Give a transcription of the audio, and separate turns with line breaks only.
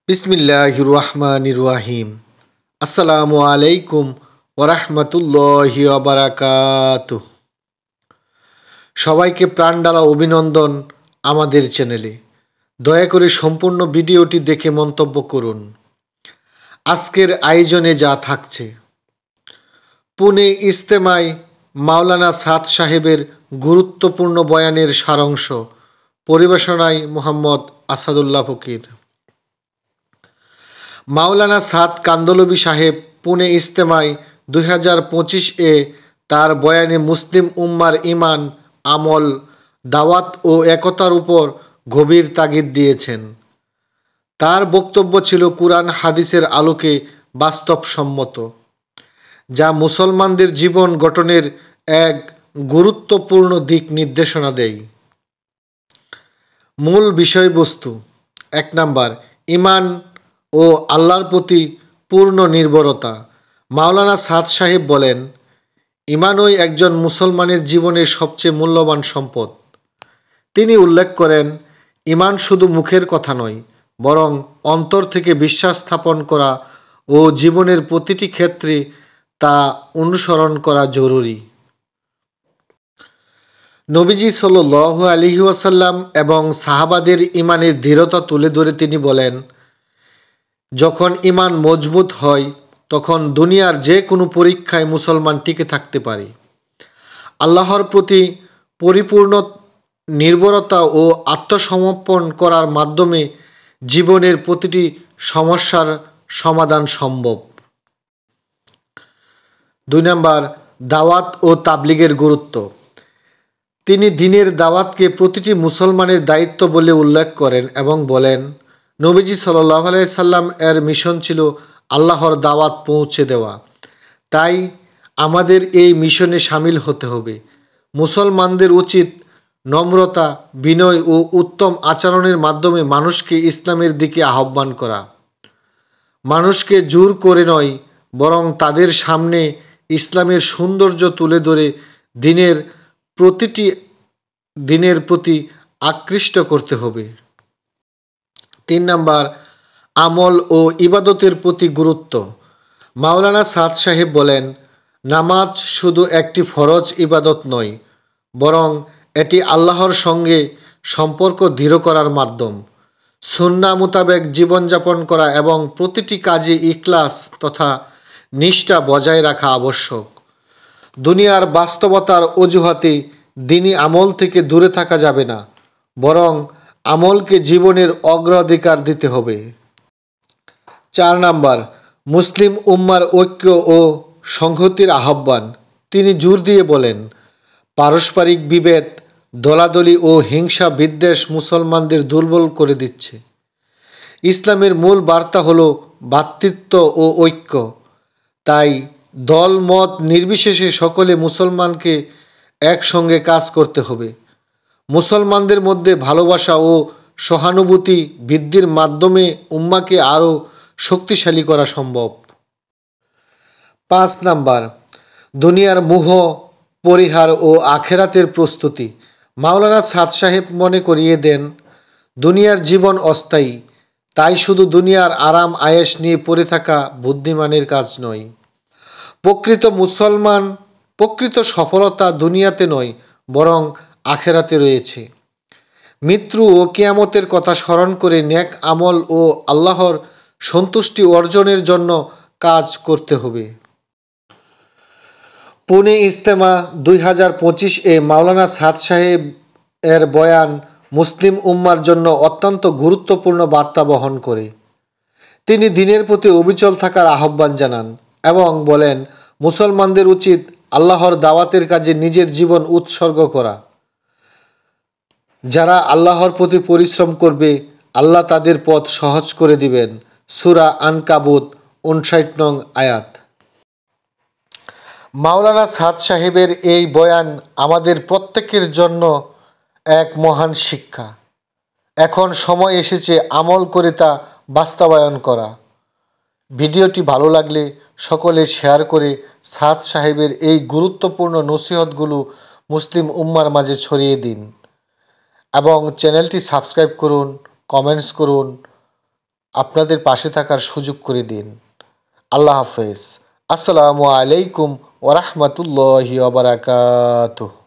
বিসমিল্লাহির রহমানির রহিম। আসসালামু আলাইকুম ওরহমতুল্লাহি ওবারাকাতুহ। সবাইকে প্রাণঢালা অভিনন্দন আমাদের চ্যানেলে। দয়া করে সম্পূর্ণ ভিডিওটি দেখে মন্তব্য করুন। আজকের আয়োজনে যা থাকছে: পুনে ইজতেমায় মাওলানা সাদ সাহেবের গুরুত্বপূর্ণ বয়ানের সারাংশ, পরিবেশনায় মোহাম্মদ আসাদুল্লাহ ফকির। মাওলানা সাদ কান্দলবি সাহেব পুনে ইজতেমায় 2025-এ তার বয়ানে মুসলিম উম্মার ঈমান, আমল, দাওয়াত ও একতার উপর গভীর তাগিদ দিয়েছেন। তার বক্তব্য ছিল কুরআন হাদিসের আলোকে বাস্তবসম্মত, যা মুসলমানদের জীবন গঠনের এক গুরুত্বপূর্ণ দিক নির্দেশনা দেয়। মূল বিষয়বস্তু: 1 নাম্বার, ঈমান ও আল্লাহর প্রতি পূর্ণ নির্ভরতা। মাওলানা সাদ সাহেব বলেন, ঈমানই একজন মুসলমানের জীবনের সবচেয়ে মূল্যবান সম্পদ। তিনি উল্লেখ করেন, ঈমান শুধু মুখের কথা নয়, বরং অন্তর থেকে বিশ্বাস স্থাপন করা ও জীবনের প্রতিটি ক্ষেত্রে তা অনুসরণ করা জরুরি। নবীজি সাল্লাল্লাহু আলাইহি ওয়াসাল্লাম এবং সাহাবাদের ঈমানের দৃঢ়তা তুলে ধরে তিনি বলেন, যখন ঈমান মজবুত হয় তখন দুনিয়ার যে কোনো পরীক্ষায় মুসলমান টিকে থাকতে পারে। আল্লাহর প্রতি পরিপূর্ণ নির্ভরতা ও আত্মসমর্পণ করার মাধ্যমে জীবনের প্রতিটি সমস্যার সমাধান সম্ভব। 2 নাম্বার, দাওয়াত ও তাবলীগের গুরুত্ব। তিনি দ্বীনের দাওয়াতকে প্রতিটি মুসলমানের দায়িত্ব বলে উল্লেখ করেন এবং বলেন, নবীজি সাল্লাল্লাহু আলাইহি সাল্লাম এর মিশন ছিল আল্লাহর দাওয়াত পৌঁছে দেওয়া। তাই আমাদের এই মিশনে সামিল হতে হবে। মুসলমানদের উচিত নম্রতা, বিনয় ও উত্তম আচরণের মাধ্যমে মানুষকে ইসলামের দিকে আহ্বান করা। মানুষকে জোর করে নয়, বরং তাদের সামনে ইসলামের সৌন্দর্য তুলে ধরে দিনের প্রতি আকৃষ্ট করতে হবে। 3 নাম্বার, আমল ও ইবাদতের প্রতি গুরুত্ব। মাওলানা সাদ সাহেব বলেন, নামাজ শুধু একটি ফরজ ইবাদত নয়, বরং এটি আল্লাহর সঙ্গে সম্পর্ক দৃঢ় করার মাধ্যম। সুন্নাহ মোতাবেক জীবনযাপন করা এবং প্রতিটি কাজে ইখলাস তথা নিষ্ঠা বজায় রাখা আবশ্যক। দুনিয়ার বাস্তবতার অজুহাতে দ্বীনি আমল থেকে দূরে থাকা যাবে না, বরং আমলকে জীবনের অগ্রাধিকার দিতে হবে। 4 নাম্বার, মুসলিম উম্মার ঐক্য ও সংহতির আহ্বান। তিনি জোর দিয়ে বলেন, পারস্পরিক বিভেদ, দলাদলি ও হিংসা বিদ্বেষ মুসলমানদের দুর্বল করে দিচ্ছে। ইসলামের মূল বার্তা হলো ভ্রাতৃত্ব ও ঐক্য। তাই দল মত নির্বিশেষে সকলে মুসলমানকে একসঙ্গে কাজ করতে হবে। মুসলমানদের মধ্যে ভালোবাসা ও সহানুভূতি বৃদ্ধির মাধ্যমে উম্মাকে আরও শক্তিশালী করা সম্ভব। 5 নাম্বার, দুনিয়ার মোহ পরিহার ও আখেরাতের প্রস্তুতি। মাওলানা সাদ সাহেব মনে করিয়ে দেন, দুনিয়ার জীবন অস্থায়ী, তাই শুধু দুনিয়ার আরাম আয়েশ নিয়ে পড়ে থাকা বুদ্ধিমানের কাজ নয়। প্রকৃত সফলতা দুনিয়াতে নয়, বরং আখেরাতে রয়েছে। মৃত্যু ও কিয়ামতের কথা স্মরণ করে নেক আমল ও আল্লাহর সন্তুষ্টি অর্জনের জন্য কাজ করতে হবে। পুনে ইজতেমা 2025-এ মাওলানা সাদ সাহেব এর বয়ান মুসলিম উম্মার জন্য অত্যন্ত গুরুত্বপূর্ণ বার্তা বহন করে। তিনি দ্বীনের প্রতি অবিচল থাকার আহ্বান জানান এবং বলেন, মুসলমানদের উচিত আল্লাহর দাওয়াতের কাজে নিজের জীবন উৎসর্গ করা। যারা আল্লাহর প্রতি পরিশ্রম করবে, আল্লাহ তাদের পথ সহজ করে দিবেন। সূরা আনকাবুত 59 নং আয়াত। মাওলানা সাদ সাহেবের এই বয়ান আমাদের প্রত্যেকের জন্য এক মহান শিক্ষা। এখন সময় এসেছে আমল করে তা বাস্তবায়ন করা। ভিডিওটি ভালো লাগলে সকলে শেয়ার করে সাদ সাহেবের এই গুরুত্বপূর্ণ নসিহতগুলো মুসলিম উম্মার মাঝে ছড়িয়ে দিন এবং চ্যানেলটি সাবস্ক্রাইব করুন, কমেন্টস করুন। আপনাদের পাশে থাকার সুযোগ করে দিন। আল্লাহ হাফেজ। আসসালামু আলাইকুম ওয়া রাহমাতুল্লাহি ওয়া বারাকাতুহু।